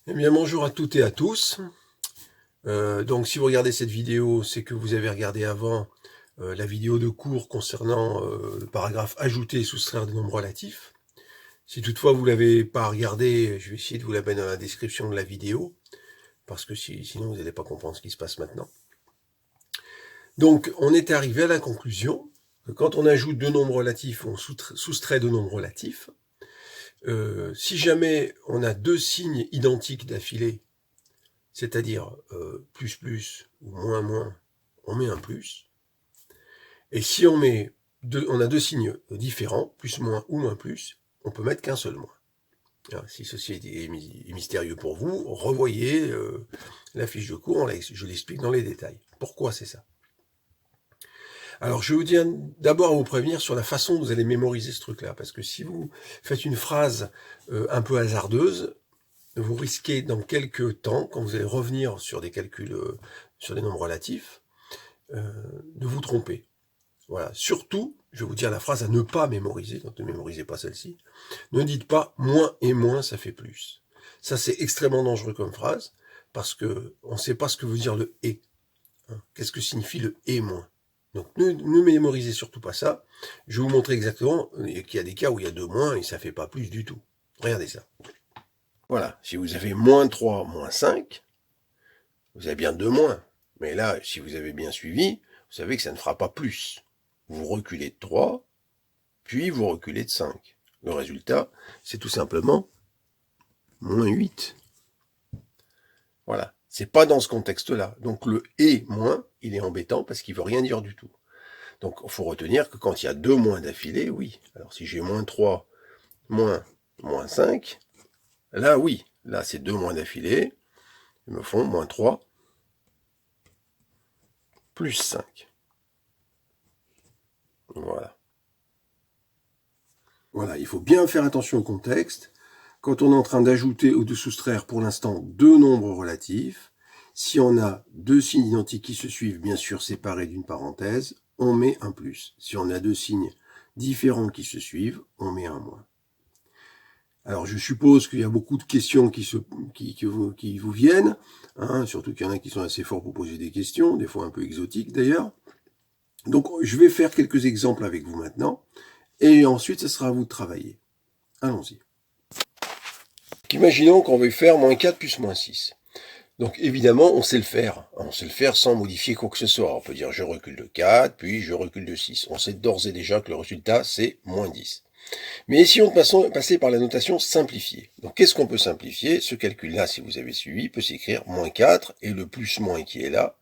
Eh bien, bonjour à toutes et à tous. Donc, si vous regardez cette vidéo, c'est que vous avez regardé avant la vidéo de cours concernant le paragraphe ajouter et soustraire des nombres relatifs. Si toutefois vous l'avez pas regardé, je vais essayer de vous la mettre dans la description de la vidéo, parce que sinon vous n'allez pas comprendre ce qui se passe maintenant. Donc, on est arrivé à la conclusion que quand on ajoute deux nombres relatifs, on soustrait deux nombres relatifs. Si jamais on a deux signes identiques d'affilée, c'est-à-dire plus plus ou moins moins, on met un plus. Et si on a deux signes différents, plus moins ou moins plus, on peut mettre qu'un seul moins. Alors, si ceci est mystérieux pour vous, revoyez la fiche de cours, je l'explique dans les détails. Pourquoi c'est ça? Alors, je vais vous dire d'abord à vous prévenir sur la façon dont vous allez mémoriser ce truc-là, parce que si vous faites une phrase un peu hasardeuse, vous risquez dans quelques temps, quand vous allez revenir sur des calculs sur des nombres relatifs, de vous tromper. Voilà. Surtout, je vais vous dire la phrase à ne pas mémoriser, donc ne mémorisez pas celle-ci. Ne dites pas moins et moins, ça fait plus. Ça, c'est extrêmement dangereux comme phrase, parce que on ne sait pas ce que veut dire le et. Qu'est-ce que signifie le et moins? Donc ne mémorisez surtout pas ça. Je vais vous montrer exactement qu'il y a des cas où il y a deux moins et ça fait pas plus du tout. Regardez ça. Voilà, si vous avez moins 3, moins 5, vous avez bien deux moins. Mais là, si vous avez bien suivi, vous savez que ça ne fera pas plus. Vous reculez de 3, puis vous reculez de 5. Le résultat, c'est tout simplement moins 8. Voilà. C'est pas dans ce contexte-là. Donc le et moins, il est embêtant parce qu'il veut rien dire du tout. Donc il faut retenir que quand il y a deux moins d'affilée, oui. Alors si j'ai moins 3, moins 5, là oui. Là c'est deux moins d'affilée. Ils me font moins 3, plus 5. Voilà. Voilà, il faut bien faire attention au contexte. Quand on est en train d'ajouter ou de soustraire pour l'instant deux nombres relatifs, si on a deux signes identiques qui se suivent, bien sûr séparés d'une parenthèse, on met un plus. Si on a deux signes différents qui se suivent, on met un moins. Alors je suppose qu'il y a beaucoup de questions qui vous viennent, surtout qu'il y en a qui sont assez forts pour poser des questions, des fois un peu exotiques d'ailleurs. Donc je vais faire quelques exemples avec vous maintenant, et ensuite ce sera à vous de travailler. Allons-y. Imaginons qu'on veuille faire moins 4 plus moins 6. Donc évidemment, on sait le faire. On sait le faire sans modifier quoi que ce soit. On peut dire je recule de 4, puis je recule de 6. On sait d'ores et déjà que le résultat, c'est moins 10. Mais essayons de passer par la notation simplifiée. Donc qu'est-ce qu'on peut simplifier? Ce calcul-là, si vous avez suivi, peut s'écrire moins 4, et le plus moins qui est là,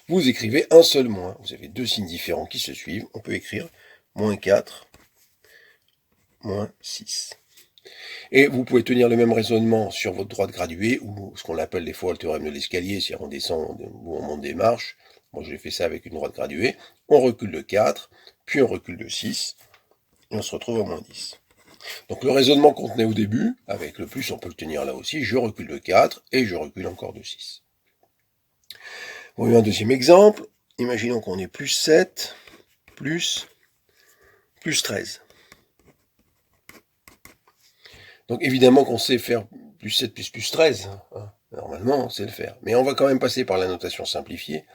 vous écrivez un seul moins. Vous avez deux signes différents qui se suivent. On peut écrire moins 4, moins 6. Et vous pouvez tenir le même raisonnement sur votre droite graduée, ou ce qu'on appelle des fois le théorème de l'escalier, si on descend ou on monte des marches. Moi, j'ai fait ça avec une droite graduée. On recule de 4, puis on recule de 6, et on se retrouve à moins 10. Donc le raisonnement qu'on tenait au début, avec le plus, on peut le tenir là aussi. Je recule de 4, et je recule encore de 6. Voyons un deuxième exemple. Imaginons qu'on ait plus 7, plus 13. Donc évidemment qu'on sait faire plus 7 plus 13. Normalement, on sait le faire. Mais on va quand même passer par la notation simplifiée.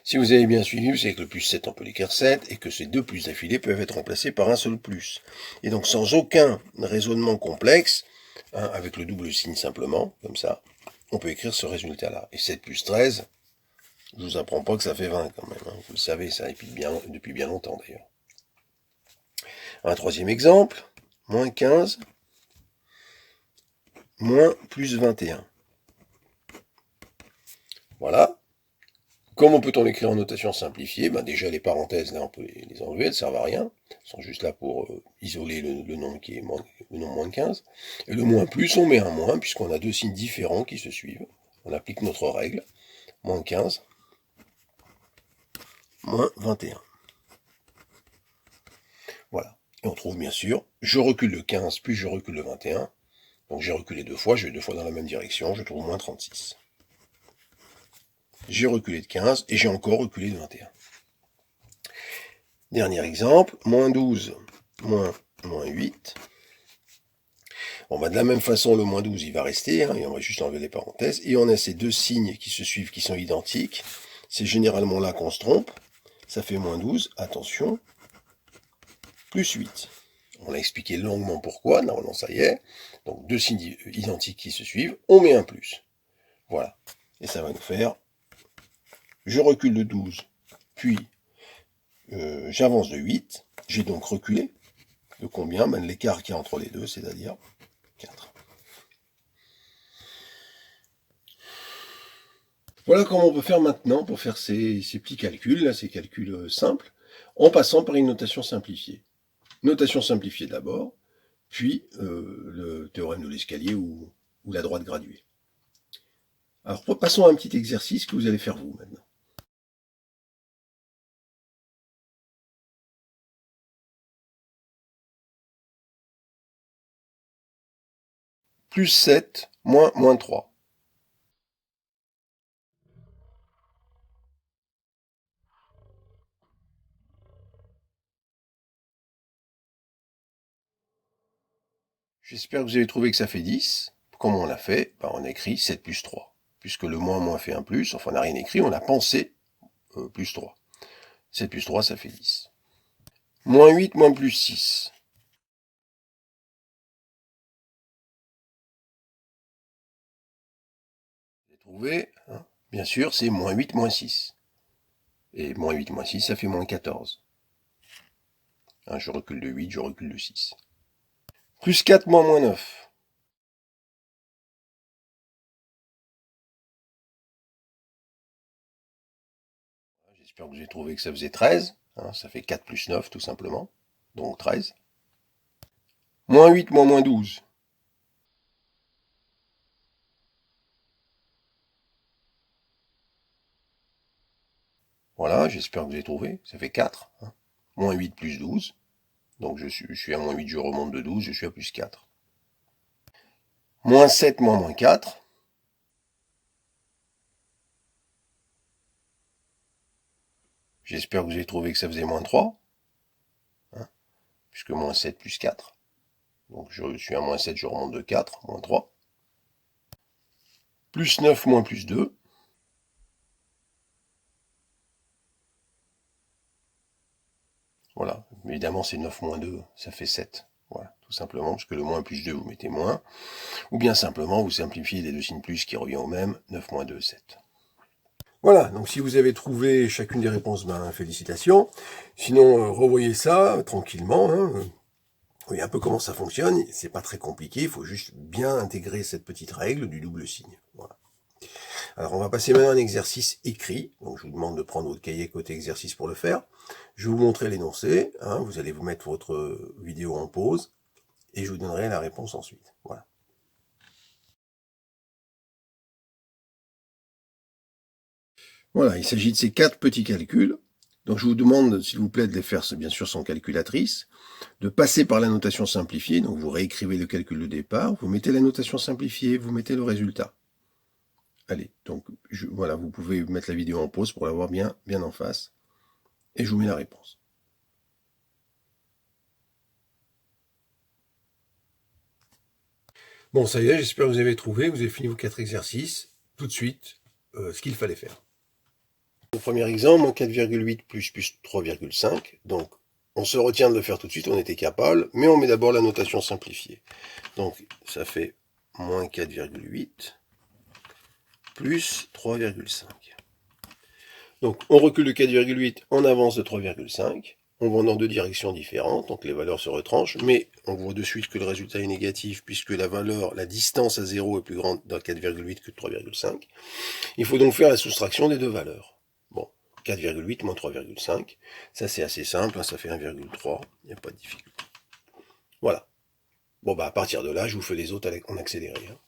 Si vous avez bien suivi, vous savez que le plus 7, on peut l'écrire 7, et que ces deux plus d'affilée peuvent être remplacés par un seul plus. Et donc sans aucun raisonnement complexe, avec le double signe simplement, comme ça, on peut écrire ce résultat-là. Et 7 plus 13, je vous apprends pas que ça fait 20 quand même. Vous le savez, ça depuis bien longtemps d'ailleurs. Un troisième exemple, moins 15, moins plus 21. Voilà. Comment peut-on l'écrire en notation simplifiée? Déjà, les parenthèses, là, on peut les enlever, elles ne servent à rien. Elles sont juste là pour isoler le nombre qui est le nombre moins de 15. Et le moins plus, on met un moins, puisqu'on a deux signes différents qui se suivent. On applique notre règle. Moins 15, moins 21. Voilà. Et on trouve bien sûr, je recule le 15, puis je recule le 21. Donc j'ai reculé deux fois, je vais deux fois dans la même direction, je trouve moins 36. J'ai reculé de 15 et j'ai encore reculé de 21. Dernier exemple, moins 12, moins 8. Bon, bah, de la même façon, le moins 12, il va rester, hein, et on va juste enlever les parenthèses. Et on a ces deux signes qui se suivent, qui sont identiques. C'est généralement là qu'on se trompe. Ça fait moins 12, attention, plus 8. On a expliqué longuement pourquoi, normalement ça y est. Donc deux signes identiques qui se suivent, on met un plus. Voilà. Et ça va nous faire, je recule de 12, puis j'avance de 8. J'ai donc reculé. De combien? Ben, l'écart qu'il y a entre les deux, c'est-à-dire 4. Voilà comment on peut faire maintenant pour faire ces petits calculs, là, ces calculs simples, en passant par une notation simplifiée. Notation simplifiée d'abord, puis le théorème de l'escalier ou la droite graduée. Alors passons à un petit exercice que vous allez faire vous maintenant. Plus 7, moins 3. J'espère que vous avez trouvé que ça fait 10. Comment on l'a fait? Ben, on a écrit 7 plus 3. Puisque le moins fait un plus, enfin on n'a rien écrit, on a pensé plus 3. 7 plus 3, ça fait 10. Moins 8, moins plus 6. Vous avez trouvé, hein? Bien sûr, c'est moins 8, moins 6. Et moins 8, moins 6, ça fait moins 14. Hein, je recule de 8, je recule de 6. Plus 4, moins 9. J'espère que vous avez trouvé que ça faisait 13. Hein, ça fait 4 plus 9, tout simplement. Donc 13. Moins 8, moins 12. Voilà, j'espère que vous avez trouvé. Ça fait 4. Hein. Moins 8 plus 12. Donc je suis à moins 8, je remonte de 12, je suis à plus 4. Moins 7, moins 4. J'espère que vous avez trouvé que ça faisait moins 3. Hein, puisque moins 7 plus 4. Donc je suis à moins 7, je remonte de 4, moins 3. Plus 9, moins plus 2. Voilà, évidemment c'est 9 moins 2, ça fait 7. Voilà, tout simplement, parce que le moins plus 2, vous mettez moins. Ou bien simplement, vous simplifiez les deux signes plus qui revient au même, 9 moins 2, 7. Voilà, donc si vous avez trouvé chacune des réponses, ben félicitations. Sinon, revoyez ça tranquillement. Hein. Vous voyez un peu comment ça fonctionne. C'est pas très compliqué, il faut juste bien intégrer cette petite règle du double signe. Voilà. Alors on va passer maintenant à un exercice écrit. Donc je vous demande de prendre votre cahier côté exercice pour le faire. Je vais vous montrer l'énoncé. Hein. Vous allez vous mettre votre vidéo en pause et je vous donnerai la réponse ensuite. Voilà. Voilà, il s'agit de ces 4 petits calculs. Donc je vous demande, s'il vous plaît, de les faire bien sûr sans calculatrice, de passer par la notation simplifiée. Donc vous réécrivez le calcul de départ, vous mettez la notation simplifiée, vous mettez le résultat. Allez, donc voilà, vous pouvez mettre la vidéo en pause pour l'avoir bien en face. Et je vous mets la réponse. Bon, ça y est, j'espère que vous avez trouvé, vous avez fini vos 4 exercices. Tout de suite, ce qu'il fallait faire. Au premier exemple, moins 4,8 plus 3,5. Donc, on se retient de le faire tout de suite, on était capable, mais on met d'abord la notation simplifiée. Donc, ça fait moins 4,8 plus 3,5. Donc, on recule de 4,8, on avance de 3,5. On va dans deux directions différentes, donc les valeurs se retranchent, mais on voit de suite que le résultat est négatif puisque la distance à 0 est plus grande dans 4,8 que 3,5. Il faut donc faire la soustraction des deux valeurs. Bon, 4,8 moins 3,5, ça c'est assez simple, hein, ça fait 1,3, il n'y a pas de difficulté. Voilà. Bon, bah à partir de là, je vous fais les autres en accéléré. Hein.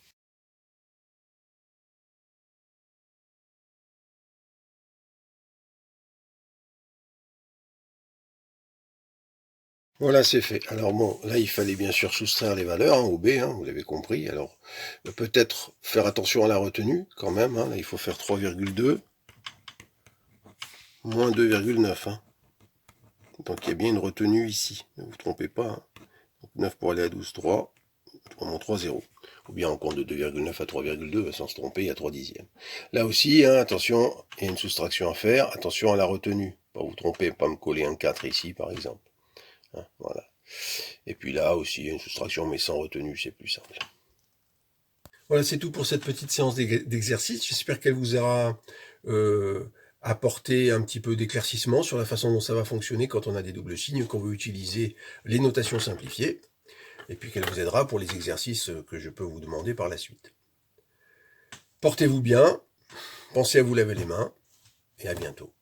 Voilà, c'est fait. Alors bon, là, il fallait bien sûr soustraire les valeurs, hein, au B, hein, vous l'avez compris. Alors, peut-être faire attention à la retenue, quand même. Hein. Là, il faut faire 3,2 moins 2,9. Hein. Donc, il y a bien une retenue ici. Ne vous trompez pas. Hein. Donc, 9 pour aller à 12, 3. on monte 3 zéros. Ou bien on compte de 2,9 à 3,2 sans se tromper, il y a 3 dixièmes. Là aussi, hein, attention, il y a une soustraction à faire, attention à la retenue. Pas vous tromper, pas me coller un 4 ici par exemple. Hein, voilà. Et puis là aussi, il y a une soustraction, mais sans retenue, c'est plus simple. Voilà, c'est tout pour cette petite séance d'exercice. J'espère qu'elle vous aura apporté un petit peu d'éclaircissement sur la façon dont ça va fonctionner quand on a des doubles signes, qu'on veut utiliser les notations simplifiées, et puis qu'elle vous aidera pour les exercices que je peux vous demander par la suite. Portez-vous bien, pensez à vous laver les mains, et à bientôt.